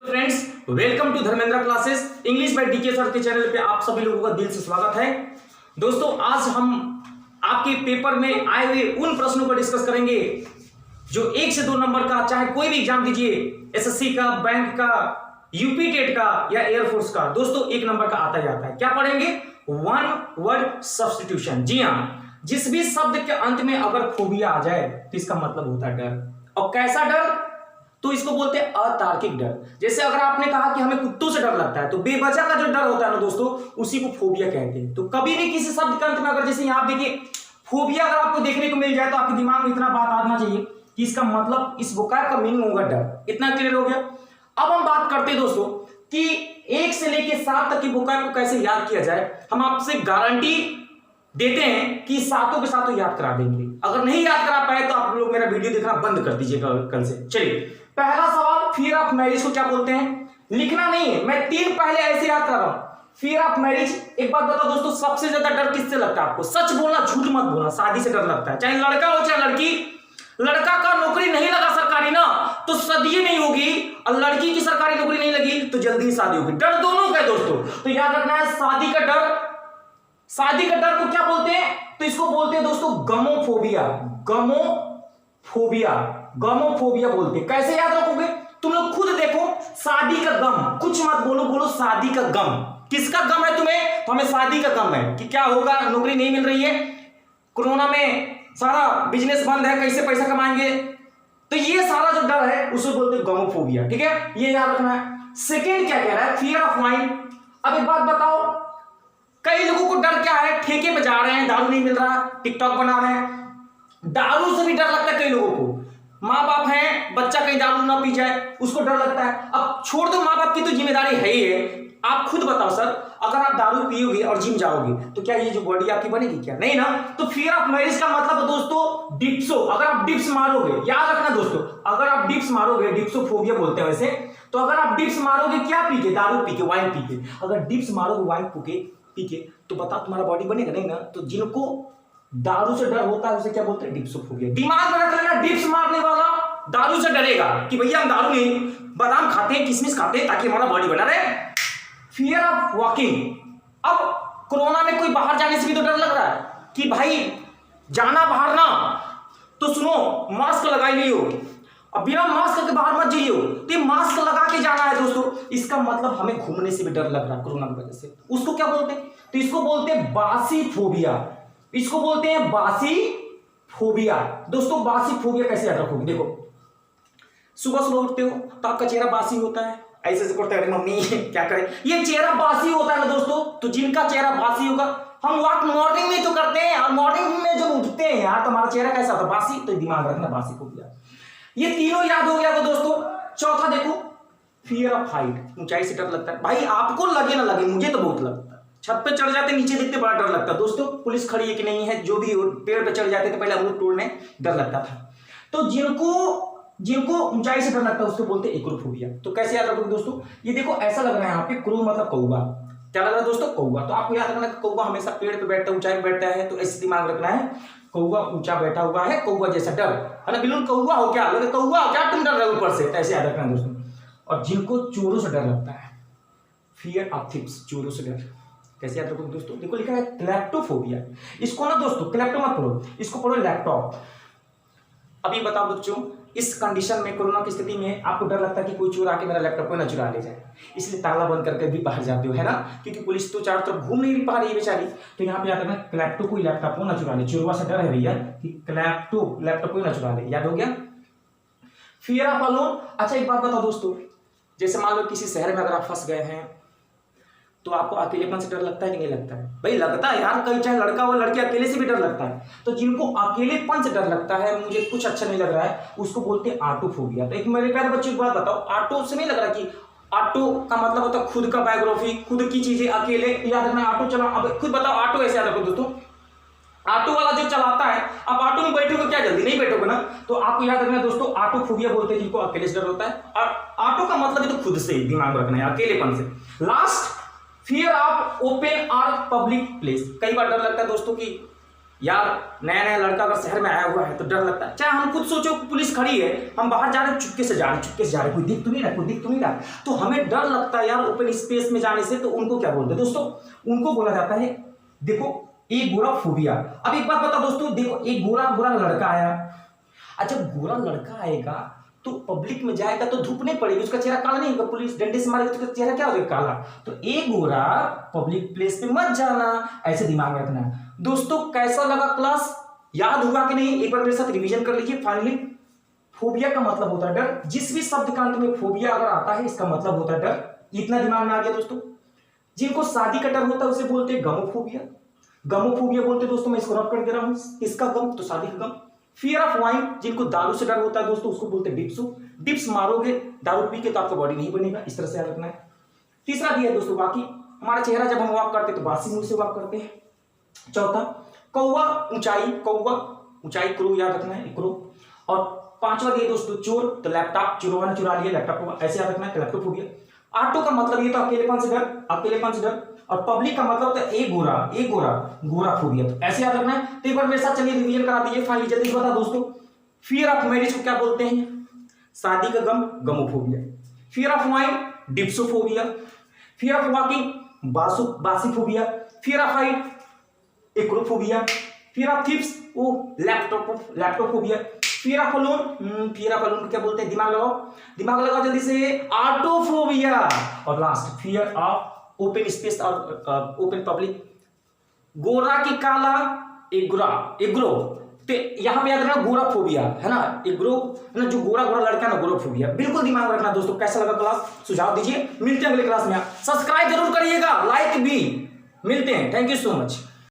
Friends, welcome to Dharmendra classes English by DK sir के channel पे आप सभी लोगों का दिल से स्वागत है। दोस्तों, आज हम आपके पेपर में आए हुए उन प्रश्नों को डिस्कस करेंगे जो 1 से 2 नंबर का, चाहे कोई भी एग्जाम दीजिए, एसएससी का, बैंक का, यूपी टेट का या एयरफोर्स का, दोस्तों 1 नंबर का आता ही आता है। क्या पढ़ेंगे? One word substitution. जी हाँ, जिस भी शब्द के अंत में अगर फोबिया आ जाए तो इसका मतलब होता है डर। और कैसा डर? तो इसको बोलते हैं अतार्किक डर। जैसे अगर आपने कहा कि हमें कुत्तों से डर लगता है, तो बेवजह का जो डर होता है ना दोस्तों, उसी को फोबिया कहते हैं। तो कभी भी किसी शब्द के अंत में अगर, जैसे यहाँ देखिए फोबिया, अगर आपको देखने को मिल जाए तो आपके दिमाग में इतना बात आना चाहिए कि इसका मतलब, इस वोकैब का मीनिंग होगा डर। इतना क्लियर हो गया। अब हम बात करते हैं दोस्तों कि 1 से लेकर 7 तक की वोकैब को कैसे याद किया जाए। हम आपसे गारंटी देते हैं कि सातों के सातों याद करा देंगे। अगर नहीं याद करा पाए तो आप लोग मेरा वीडियो देखना बंद कर दीजिएगा कल से। चलिए, पहला सवाल, फियर ऑफ मैरिज को क्या बोलते हैं? लिखना नहीं है, मैं 3 पहले ऐसे याद कर रहा हूं। फियर ऑफ मैरिज, एक बात बताओ दोस्तों, सबसे ज्यादा डर किससे लगता है आपको? सच बोलना, झूठ मत बोलना। शादी से डर लगता है, चाहे लड़का हो चाहे लड़की। लड़का का नौकरी नहीं लगा सरकारी ना, तो शादी नहीं होगी, और लड़की की सरकारी नौकरी नहीं लगी तो जल्दी ही शादी होगी। डर दोनों का है दोस्तों, तो याद रखना है शादी का डर। शादी का डर को क्या बोलते हैं? तो इसको बोलते हैं दोस्तों गमोफोबिया। गमोफोबिया, गमोफोबिया बोलते हैं। कैसे याद रखोगे? तुम लोग खुद देखो, शादी का गम, कुछ मत बोलो, बोलो शादी का गम। किसका गम है तुम्हें? तो हमें शादी का गम है कि क्या होगा, नौकरी नहीं मिल रही है, कोरोना में सारा बिजनेस बंद है, कैसे पैसा कमाएंगे। तो ये सारा जो डर है उसे बोलते हैं गमोफोबिया। ठीक है, ये याद रखना है। सेकेंड क्या कह रहा है? Fear of mind. अब एक बात बताओ, कई लोगों को डर क्या है? ठेके पे जा रहे हैं, दारू नहीं मिल रहा, टिकटॉक बना रहे हैं, दारू से भी डर लगता है कई लोगों को। माँ बाप हैं, बच्चा कहीं दारू ना पी जाए, उसको डर लगता है। अब छोड़ दो, माँ बाप की तो जिम्मेदारी है ही है। आप खुद बताओ सर, अगर आप दारू पियोगे और जिम जाओगे तो क्या ये जो बॉडी आपकी बनेगी? क्या नहीं ना। तो फियर ऑफ मैरिज का मतलब दोस्तों डिप्सो। अगर आप डिप्स मारोगे, याद रखना दोस्तों, अगर आप डिप्स मारोगे, डिप्सोफोबिया बोलते हैं वैसे, तो अगर आप डिप्स मारोगे क्या पी के? दारू पी के, वाइन पी के। अगर डिप्स मारोगे वाइन पी के, तो बताओ तुम्हारा बॉडी बनेगा? नहीं ना। तो जिनको दारू से डर होता है उसे क्या बोलते हैं? डिप्सोफोबिया। दिमाग में रख लेना, डिप्स मारने वाला दारू से डरेगा कि भैया हम दारू नहीं, बादाम खाते हैं, किशमिश खाते हैं ताकि हमारा बॉडी बना रहे। Fear of walking. अब कोरोना में कोई बाहर जाने से भी तो डर लग रहा है कि भाई जाना बाहर ना, तो सुनो मास्क लगा लियो, अब बिना मास्क के बाहर मत जाइयो। तो मास्क लगा के जाना है दोस्तों। इसका मतलब हमें घूमने से भी डर लग रहा है कोरोना की वजह से। उसको क्या बोलते हैं? तो इसको बोलते हैं बासी फोबिया। इसको बोलते हैं बासी फोबिया। दोस्तों, बासी फोबिया कैसे याद रखोगे? देखो, सुबह सुबह उठते हो तो आपका चेहरा बासी होता है, ऐसे से करते हैं, मम्मी क्या करें, ये चेहरा बासी होता है ना दोस्तों। तो जिनका चेहरा बासी होगा, हम वॉक मॉर्निंग में तो करते हैं, और मॉर्निंग में जब उठते हैं यार तो हमारा चेहरा कैसा होता है? बासी। तो दिमाग रखना, बासी फोबिया। ये तीनों याद हो गया वो दोस्तों। चौथा देखो, फियर ऑफ हाइट। ऊंचाई से डर लगता है। भाई आपको लगे ना लगे, मुझे तो बहुत लगता है। छत पे चढ़ जाते, नीचे देखते बड़ा डर लगता है दोस्तों। पुलिस खड़ी है कि नहीं है, जो भी पेड़ पे चढ़ जाते थे पहले अमरूद तोड़ने, डर लगता था। तो जिनको ऊंचाई से डर लगता है उसको बोलते हैं एक्रोफोबिया। तो कैसे याद रखोगे दोस्तों? ये देखो ऐसा लग रहा है यहाँ पे, क्रू मतलब कौवा। क्या लग रहा है दोस्तों? कौवा। तो आपको याद रखना है कौवा हमेशा पेड़ पे बैठता है, ऊंचाई पे बैठता है, तो ऐसे दिमाग रखना है, कौवा ऊंचा बैठा हुआ है, कौवा जैसा डर है ना। बिल्कुल कौवा हो क्या, कौवा हो क्या, तुम डर रहे हो ऊपर से, ऐसे याद रखना है दोस्तों। और जिनको चोरों से डर लगता है, फियर ऑफ थिप्स, चोरों से डर। कैसे याद रखोगे दोस्तों? देखो लिखा है क्लेप्टोफोबिया। इसको ना दोस्तों क्लेप्टो मत पढ़ो, इसको पढ़ो लैपटॉप। अभी बताओ बच्चों, इस कंडीशन में, कोरोना की स्थिति में आपको डर लगता है कि कोई चोर आके मेरा लैपटॉप को ना चुरा ले जाए, इसलिए ताला बंद करके भी बाहर जाते हो, है ना, क्योंकि पुलिस तो चारों तरफ घूम नहीं पा रही है बेचारी। तो यहाँ पे याद रखना, क्लेप्टो कोई लैपटॉप को ना चुरा ले। चोरवा से डर है भैया कि क्लेप्टो लैपटॉप को ना चुरा ले। याद हो गया? Fear of alone. अच्छा एक बात बताओ दोस्तों, जैसे मान लो किसी शहर में अगर आप फंस गए हैं तो आपको अकेलेपन से डर लगता है कि नहीं लगता है? भाई लगता है यार, कहीं चाहे लड़का हो लड़की, अकेले से भी डर लगता है। तो जिनको अकेलेपन से डर लगता है, मुझे कुछ अच्छा नहीं लग रहा है, उसको बोलते हैं ऑटोफोबिया। तो एक मेरे प्यारे बच्चों की बात बताओ, ऑटो से नहीं लग रहा कि ऑटो का मतलब होता है खुद का बायोग्राफी, खुद की चीजें, अकेले। याद रखना, ऑटो चला। अब खुद बताओ, ऑटो ऐसे याद रखो दोस्तों, ऑटो वाला जो चलाता है, आप ऑटो में बैठोगे क्या जल्दी नहीं बैठोगे ना। तो आपको याद रखना दोस्तों, ऑटोफोबिया बोलते हैं जिनको अकेले से डर होता है। और ऑटो का मतलब है तो खुद से, दिमाग रखना है, अकेलेपन से। लास्ट, फियर ऑफ ओपन और पब्लिक प्लेस। कई बार डर लगता है दोस्तों कि यार नया नया लड़का अगर शहर में आया हुआ है तो डर लगता है। चाहे हम खुद सोचो पुलिस खड़ी है, हम बाहर जा रहे हैं, चुपके से जा रहे हैं, चुपके से जा रहे हैं, कोई दिख तो नहीं रहा, कोई दिख तो नहीं रहा, तो हमें डर लगता है यार ओपन स्पेस में जाने से। तो उनको क्या बोलते हैं दोस्तों? उनको बोला जाता है, देखो, एगोराफोबिया। अब एक बात बता दोस्तों, देखो एक गोरा गोरा लड़का आया, अच्छा गोरा लड़का आएगा तो पब्लिक में जाएगा तो धूप नहीं पड़ेगी, उसका चेहरा काला नहीं होगा, पुलिस डंडे से मारेगी तो उसका चेहरा क्या हो जाएगा? काला। तो एक गोरा पब्लिक प्लेस पे मत जाना, ऐसे दिमाग में रखना। दोस्तों कैसा लगा क्लास? याद हुआ कि नहीं? एक बार मेरे साथ रिवीजन कर लीजिए। फाइनली फोबिया का मतलब होता है डर। जिस भी शब्द का अंत में फोबिया अगर आता है इसका मतलब होता है डर। इतना दिमाग में आ गया दोस्तों। जिनको शादी का डर होता है उसे बोलते हैं गमोफोबिया। गमोफोबिया बोलते हैं दोस्तों, मैं इसको रब कर दे रहा हूं। इसका गम तो शादी का गम। फियर ऑफ वाइन, जिनको दारू से डर होता है दोस्तों उसको बोलते हैं डिप्सो। डिप्स मारोगे दारू पी के तो आपका बॉडी नहीं बनेगा, इस तरह से याद रखना है। तीसरा दिया है दोस्तों बाकी, हमारा चेहरा जब हम वॉक करते हैं तो बासी मुंह से वॉक करते हैं। चौथा कौवा, ऊंचाई, कौवा ऊंचाई, क्रो याद रखना है, क्रो। और पांचवा दिया दोस्तों चोर, तो लैपटॉप, चोरों ने चुरा लिया लैपटॉप को, ऐसे याद रखना है, लैपटॉपोबिया। ऑटो का मतलब ये तो अकेलेपन से डर, अकेलेपन से डर। और पब्लिक का मतलब होता है एक गोरा, एक गोरा, गोराफोबिया, तो ऐसे याद रखना है। तो एक बार मेरे साथ चलिए रिवीजन करा दीजिए फाइनली जल्दी बता दोस्तों। फियर ऑफ मैरिज को क्या बोलते हैं? शादी का गम, gamophobia. Fear of wine, dipsophobia. Fear of walking, basiphobia. Fear of height, acrophobia. Fear of थिप्स, वो laptopobia. Fear of alone, fear of alone को क्या बोलते हैं? दिमाग लगाओ, दिमाग लगाओ जल्दी से, ऑटोफोबिया। और last fear of open space और ओपन पब्लिक, गोरा की काला, एग्रा, एग्रो। तो यहां पे याद रखना गोराफोबिया है ना, एग्रो है ना, जो गोरा गोरा लड़का ना, गोराफोबिया। बिल्कुल दिमाग में रखना दोस्तों। कैसा लगा क्लास? सुझाव दीजिए। मिलते हैं अगले क्लास में। सब्सक्राइब जरूर करिएगा, लाइक भी। मिलते हैं, थैंक यू सो मच।